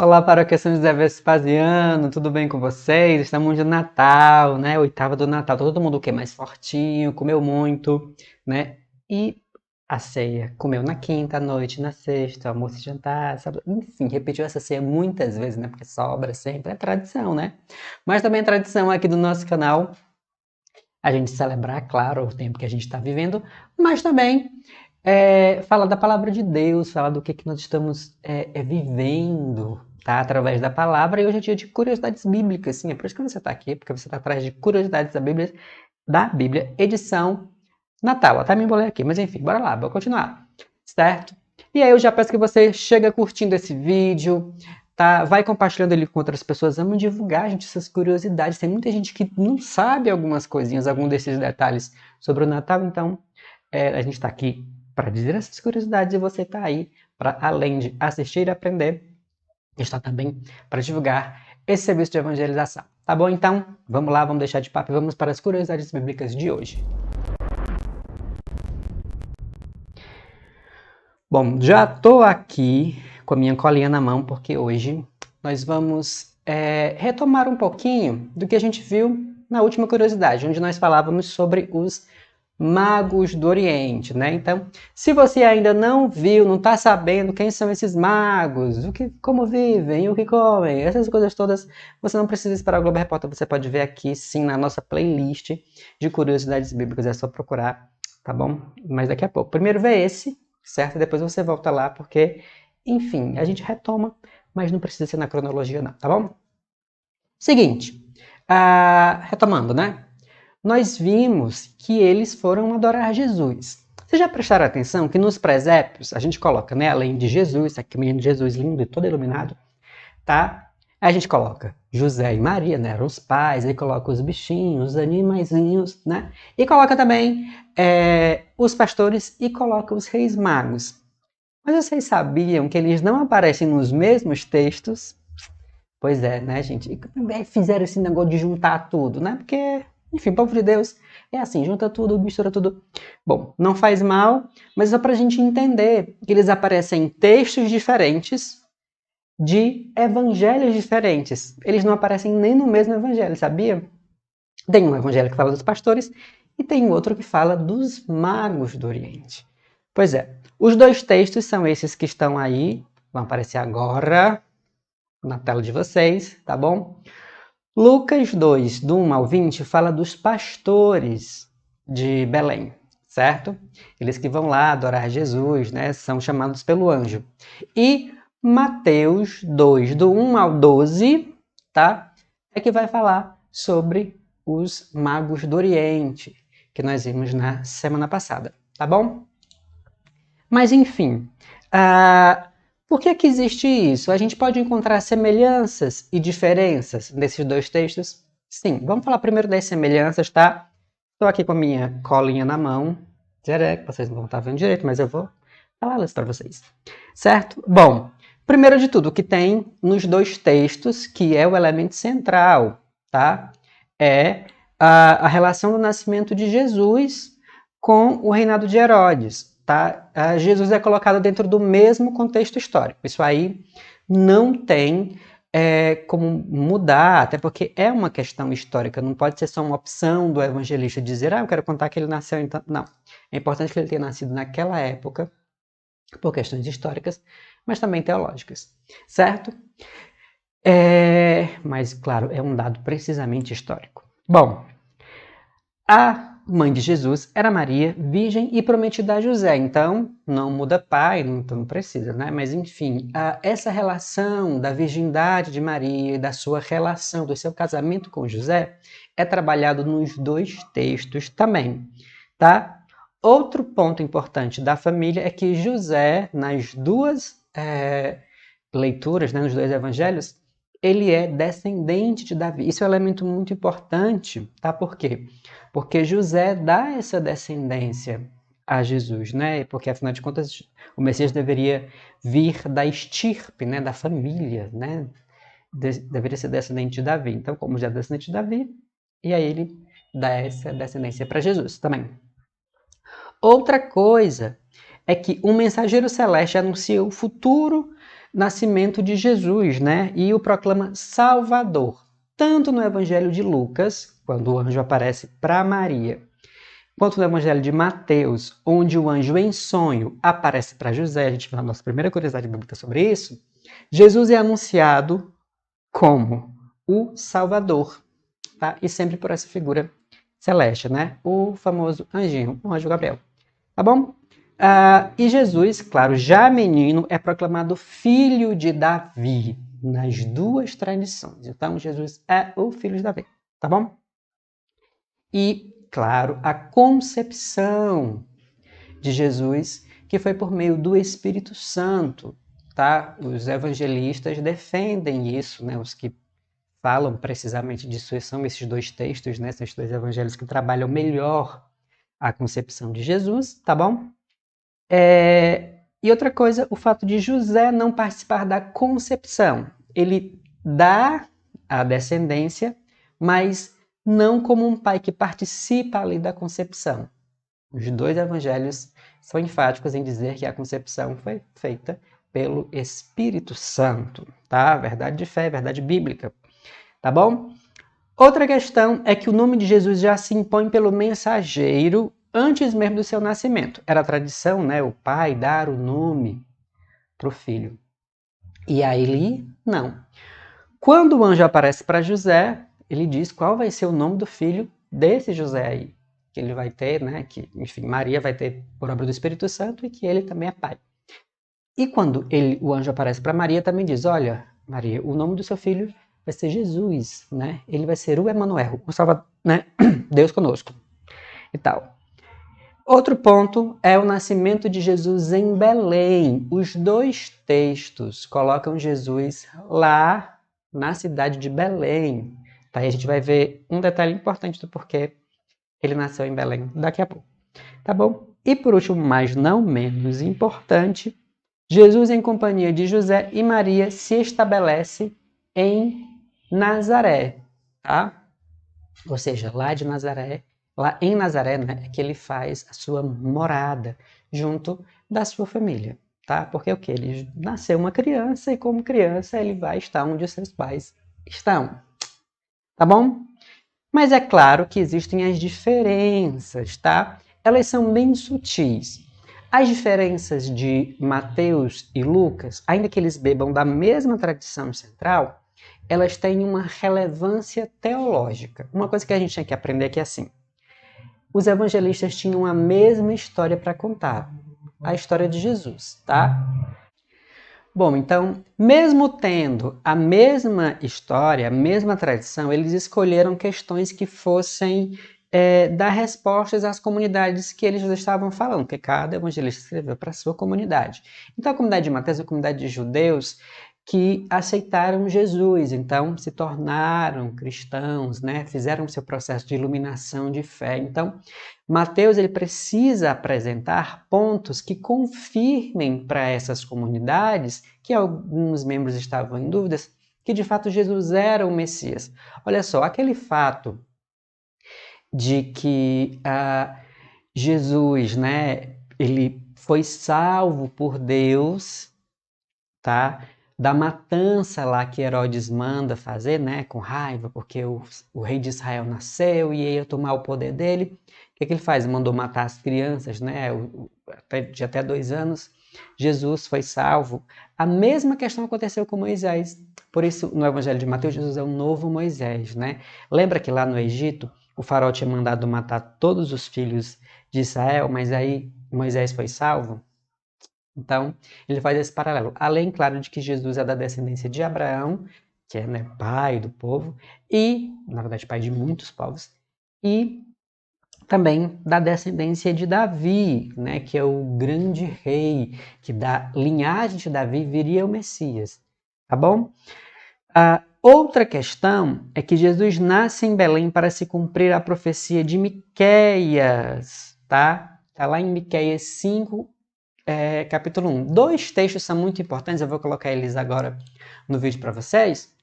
Olá, paróquia São José Vespasiano, tudo bem com vocês? Estamos de Natal, né? Oitava do Natal, tá todo mundo o quê? Mais fortinho, comeu muito, né? E a ceia, comeu na quinta à noite, na sexta, almoço e jantar, sábado, enfim, repetiu essa ceia muitas vezes, né? Porque sobra sempre, é tradição, né? Mas também é tradição aqui do nosso canal a gente celebrar, claro, o tempo que a gente está vivendo, mas também falar da palavra de Deus, falar do que nós estamos vivendo, tá? Através da palavra. E hoje é dia de curiosidades bíblicas, sim. É por isso que você está aqui, porque você está atrás de curiosidades da Bíblia, edição Natal. Até me embolei aqui, mas enfim, bora lá, vou continuar, certo? E aí eu já peço que você chega curtindo esse vídeo, tá? Vai compartilhando ele com outras pessoas. Vamos divulgar, gente, essas curiosidades. Tem muita gente que não sabe algumas coisinhas, algum desses detalhes sobre o Natal, então a gente está aqui para dizer essas curiosidades e você está aí para, além de assistir e aprender, está também para divulgar esse serviço de evangelização. Tá bom? Então, vamos lá, vamos deixar de papo e vamos para as curiosidades bíblicas de hoje. Bom, já estou aqui com a minha colinha na mão porque hoje nós vamos retomar um pouquinho do que a gente viu na última curiosidade, onde nós falávamos sobre os magos do Oriente, né? Então, se você ainda não viu, não está sabendo quem são esses magos, como vivem, o que comem, essas coisas todas, você não precisa esperar o Globo Repórter, você pode ver aqui sim na nossa playlist de curiosidades bíblicas, é só procurar, tá bom? Mas daqui a pouco. Primeiro vê esse, certo? E depois você volta lá, porque, enfim, a gente retoma, mas não precisa ser na cronologia não, tá bom? Seguinte, retomando, né? Nós vimos que eles foram adorar Jesus. Vocês já prestaram atenção que nos presépios a gente coloca, né, além de Jesus, aqui o menino Jesus lindo e todo iluminado, tá? A gente coloca José e Maria, né, eram os pais, aí coloca os bichinhos, os animaizinhos, né? E coloca também os pastores e coloca os reis magos. Mas vocês sabiam que eles não aparecem nos mesmos textos? Pois é, né, gente? E fizeram esse negócio de juntar tudo, né? Porque, enfim, povo de Deus é assim, junta tudo, mistura tudo. Bom, não faz mal, mas é só pra gente entender que eles aparecem em textos diferentes de evangelhos diferentes. Eles não aparecem nem no mesmo evangelho, sabia? Tem um evangelho que fala dos pastores e tem outro que fala dos magos do Oriente. Pois é, os dois textos são esses que estão aí, vão aparecer agora na tela de vocês, tá bom? Lucas 2, do 1 ao 20, fala dos pastores de Belém, certo? Eles que vão lá adorar Jesus, né? São chamados pelo anjo. E Mateus 2, do 1 ao 12, tá? É que vai falar sobre os magos do Oriente, que nós vimos na semana passada, tá bom? Mas enfim, por que existe isso? A gente pode encontrar semelhanças e diferenças nesses dois textos? Sim, vamos falar primeiro das semelhanças, tá? Estou aqui com a minha colinha na mão. Vocês não vão estar vendo direito, mas eu vou falar isso para vocês. Certo? Bom, primeiro de tudo, o que tem nos dois textos, que é o elemento central, tá? É a relação do nascimento de Jesus com o reinado de Herodes. Tá? Jesus é colocado dentro do mesmo contexto histórico. Isso aí não tem como mudar, até porque é uma questão histórica. Não pode ser só uma opção do evangelista dizer, eu quero contar que ele nasceu então. Não. É importante que ele tenha nascido naquela época, por questões históricas, mas também teológicas. Certo? Mas, claro, é um dado precisamente histórico. Bom, a mãe de Jesus era Maria, virgem e prometida a José. Então, não muda pai, então não precisa, né? Mas, enfim, essa relação da virgindade de Maria e da sua relação, do seu casamento com José, é trabalhado nos dois textos também, tá? Outro ponto importante da família é que José, nas duas leituras, né, nos dois evangelhos, ele é descendente de Davi. Isso é um elemento muito importante, tá? Por quê? Porque José dá essa descendência a Jesus, né? Porque, afinal de contas, o Messias deveria vir da estirpe, né? Da família, né? Deveria ser descendente de Davi. Então, como já é descendente de Davi, e aí ele dá essa descendência para Jesus também. Outra coisa é que um mensageiro celeste anuncia o futuro nascimento de Jesus, né? E o proclama Salvador, tanto no Evangelho de Lucas, quando o anjo aparece para Maria, quanto no Evangelho de Mateus, onde o anjo em sonho aparece para José. A gente vai na nossa primeira curiosidade bíblica sobre isso. Jesus é anunciado como o Salvador, tá? E sempre por essa figura celeste, né? O famoso anjinho, o anjo Gabriel. Tá bom? E Jesus, claro, já menino, é proclamado filho de Davi, nas duas tradições. Então, Jesus é o filho de Davi, tá bom? E, claro, a concepção de Jesus, que foi por meio do Espírito Santo, tá? Os evangelistas defendem isso, né? Os que falam precisamente disso são esses dois textos, né? Esses dois evangelhos que trabalham melhor a concepção de Jesus, tá bom? E outra coisa, o fato de José não participar da concepção. Ele dá a descendência, mas não como um pai que participa ali da concepção. Os dois evangelhos são enfáticos em dizer que a concepção foi feita pelo Espírito Santo, tá? Verdade de fé, verdade bíblica, tá bom? Outra questão é que o nome de Jesus já se impõe pelo mensageiro antes mesmo do seu nascimento. Era tradição, né, o pai dar o nome para o filho. E a Eli, não. Quando o anjo aparece para José, ele diz qual vai ser o nome do filho desse José aí, que ele vai ter, né, que, enfim, Maria vai ter por obra do Espírito Santo e que ele também é pai. E quando o anjo aparece para Maria, também diz, olha, Maria, o nome do seu filho vai ser Jesus, né? Ele vai ser o Emanuel, o Salvador, né? Deus conosco e tal. Outro ponto é o nascimento de Jesus em Belém. Os dois textos colocam Jesus lá na cidade de Belém. Tá? E a gente vai ver um detalhe importante do porquê ele nasceu em Belém daqui a pouco. Tá bom? E por último, mas não menos importante, Jesus, em companhia de José e Maria, se estabelece em Nazaré, tá? Ou seja, lá de Nazaré, lá em Nazaré, né, é que ele faz a sua morada junto da sua família, tá? Porque o que? Ele nasceu uma criança e como criança ele vai estar onde os seus pais estão, tá bom? Mas é claro que existem as diferenças, tá? Elas são bem sutis. As diferenças de Mateus e Lucas, ainda que eles bebam da mesma tradição central, elas têm uma relevância teológica. Uma coisa que a gente tem que aprender é que assim, os evangelistas tinham a mesma história para contar, a história de Jesus, tá? Bom, então, mesmo tendo a mesma história, a mesma tradição, eles escolheram questões que fossem dar respostas às comunidades que eles estavam falando, porque cada evangelista escreveu para a sua comunidade. Então, a comunidade de Mateus é a comunidade de judeus que aceitaram Jesus, então se tornaram cristãos, né? Fizeram seu processo de iluminação de fé. Então, Mateus ele precisa apresentar pontos que confirmem para essas comunidades, que alguns membros estavam em dúvidas, que de fato Jesus era o Messias. Olha só, aquele fato de que Jesus, né, ele foi salvo por Deus, tá? Da matança lá que Herodes manda fazer, né, com raiva, porque o rei de Israel nasceu e ia tomar o poder dele. O que ele faz? Mandou matar as crianças, né, de até 2 anos. Jesus foi salvo. A mesma questão aconteceu com Moisés. Por isso, no Evangelho de Mateus, Jesus é o novo Moisés, né? Lembra que lá no Egito, o faraó tinha mandado matar todos os filhos de Israel, mas aí Moisés foi salvo? Então, ele faz esse paralelo. Além, claro, de que Jesus é da descendência de Abraão, que é, né, pai do povo, e, na verdade, pai de muitos povos, e também da descendência de Davi, né, que é o grande rei, que da linhagem de Davi viria o Messias. Tá bom? A outra questão é que Jesus nasce em Belém para se cumprir a profecia de Miqueias, tá? Está lá em Miqueias 5, capítulo 1. 2 textos são muito importantes, eu vou colocar eles agora no vídeo para vocês,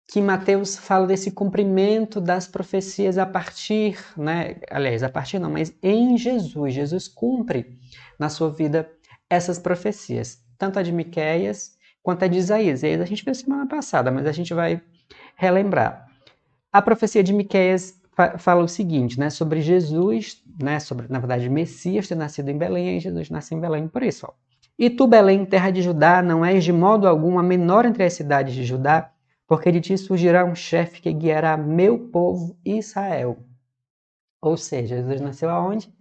que Mateus fala desse cumprimento das profecias a partir, né? Aliás, a partir não, mas em Jesus. Jesus cumpre na sua vida essas profecias. tanto a de Miqueias quanto a de Isaías. E a gente viu semana passada, mas a gente vai relembrar. A profecia de Miqueias fala o seguinte, né, sobre Jesus, né, sobre, na verdade, Messias ter nascido em Belém, e Jesus nasceu em Belém. Por isso, ó. E tu, Belém, terra de Judá, não és de modo algum a menor entre as cidades de Judá, porque de ti surgirá um chefe que guiará meu povo Israel. Ou seja, Jesus nasceu aonde?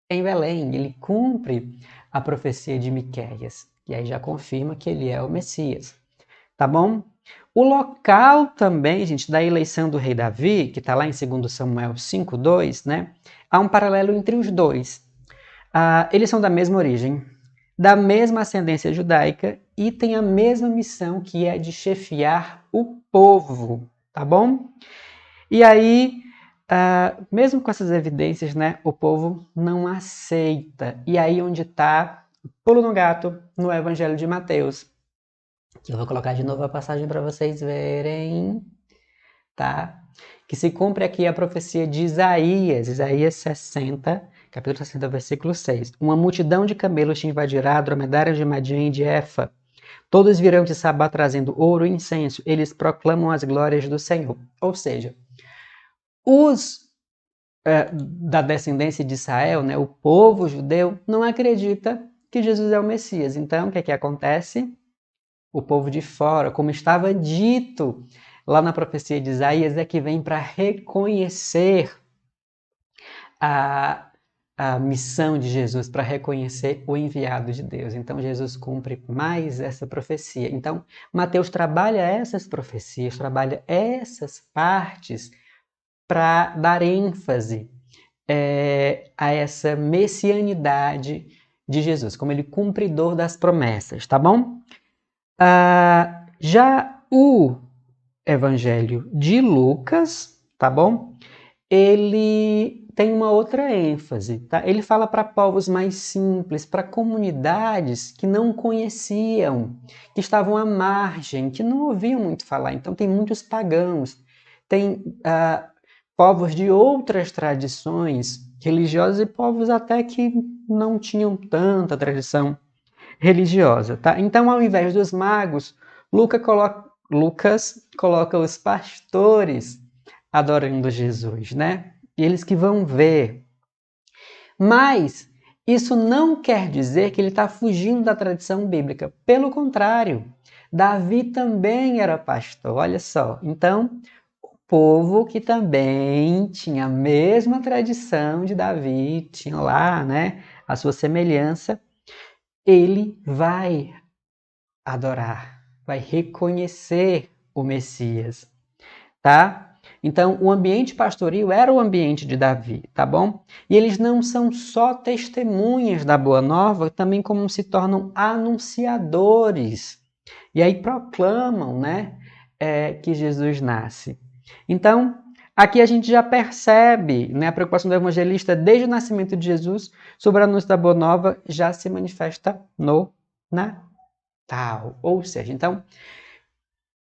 Em Belém. Ele cumpre a profecia de Miqueias. E aí já confirma que ele é o Messias. Tá bom? O local também, gente, da eleição do rei Davi, que está lá em 2 Samuel 5:2, né? Há um paralelo entre os dois. Eles são da mesma origem, da mesma ascendência judaica e têm a mesma missão, que é de chefiar o povo, tá bom? E aí, mesmo com essas evidências, né, o povo não aceita. E aí onde está, pulo no gato, no Evangelho de Mateus, que eu vou colocar de novo a passagem para vocês verem, tá? Que se cumpre aqui a profecia de Isaías, Isaías 60, capítulo 60, versículo 6. Uma multidão de camelos te invadirá, dromedários de Madiã e de Efa. Todos virão de Sabá trazendo ouro e incenso. Eles proclamam as glórias do Senhor. Ou seja, os da descendência de Israel, né, o povo judeu, não acredita que Jesus é o Messias. Então, o que é que acontece? O povo de fora, como estava dito lá na profecia de Isaías, é que vem para reconhecer a missão de Jesus, para reconhecer o enviado de Deus. Então, Jesus cumpre mais essa profecia. Então, Mateus trabalha essas profecias, trabalha essas partes para dar ênfase a essa messianidade de Jesus, como ele cumpridor das promessas, tá bom? Já o Evangelho de Lucas, tá bom? Ele tem uma outra ênfase, tá? Ele fala para povos mais simples, para comunidades que não conheciam, que estavam à margem, que não ouviam muito falar. Então tem muitos pagãos, tem povos de outras tradições religiosas e povos até que não tinham tanta tradição religiosa, tá? Então, ao invés dos magos, Lucas coloca os pastores adorando Jesus, né? Eles que vão ver. Mas isso não quer dizer que ele está fugindo da tradição bíblica. Pelo contrário, Davi também era pastor, olha só. Então, o povo que também tinha a mesma tradição de Davi, tinha lá, né, a sua semelhança, ele vai adorar, vai reconhecer o Messias, tá? Então, o ambiente pastoril era o ambiente de Davi, tá bom? E eles não são só testemunhas da boa nova, também como se tornam anunciadores. E aí proclamam, né, que Jesus nasce. Então, aqui a gente já percebe, né, a preocupação do evangelista desde o nascimento de Jesus sobre o anúncio da boa nova já se manifesta no Natal. Ou seja, então,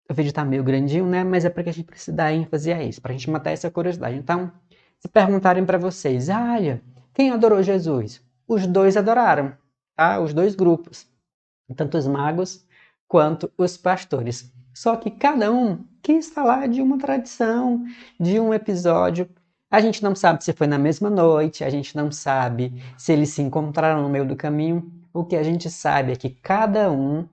o vídeo está meio grandinho, né? Mas é porque a gente precisa dar ênfase a isso, para a gente matar essa curiosidade. Então, se perguntarem para vocês, olha, quem adorou Jesus? Os dois adoraram, tá? Os dois grupos, tanto os magos quanto os pastores. Só que cada um quis falar de uma tradição, de um episódio. A gente não sabe se foi na mesma noite, a gente não sabe se eles se encontraram no meio do caminho. O que a gente sabe é que cada um,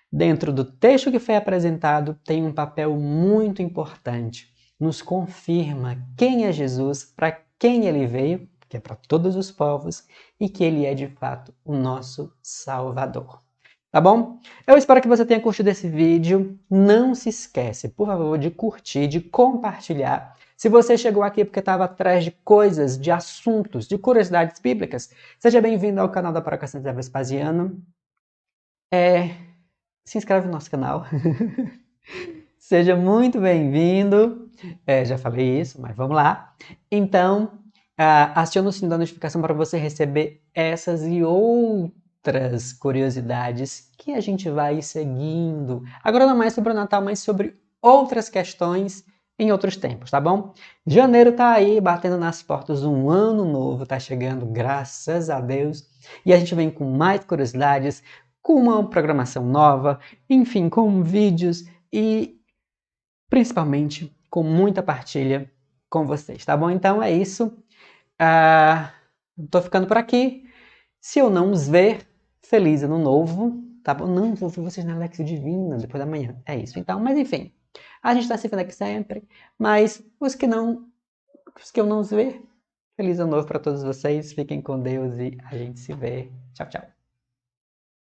dentro do texto que foi apresentado, tem um papel muito importante. Nos confirma quem é Jesus, para quem ele veio, que é para todos os povos, e que ele é de fato o nosso Salvador. Tá bom? Eu espero que você tenha curtido esse vídeo. Não se esquece, por favor, de curtir, de compartilhar. Se você chegou aqui porque estava atrás de coisas, de assuntos, de curiosidades bíblicas, seja bem-vindo ao canal da Paróquia Santa Vespasiano. Se inscreve no nosso canal. Seja muito bem-vindo. Já falei isso, mas vamos lá. Então, acione o sininho da notificação para você receber essas e outras curiosidades que a gente vai seguindo. Agora não mais sobre o Natal, mas sobre outras questões em outros tempos, tá bom? Janeiro tá aí, batendo nas portas, um ano novo tá chegando, graças a Deus. E a gente vem com mais curiosidades, com uma programação nova, enfim, com vídeos e principalmente com muita partilha com vocês, tá bom? Então é isso. Tô ficando por aqui. Se eu não os ver, feliz ano novo, tá bom? Não vou ver vocês na Lexio Divina depois da manhã. É isso, então. Mas enfim, a gente tá se vendo aqui sempre. Mas os que eu não os ver, feliz ano novo para todos vocês. Fiquem com Deus e a gente se vê. Tchau, tchau.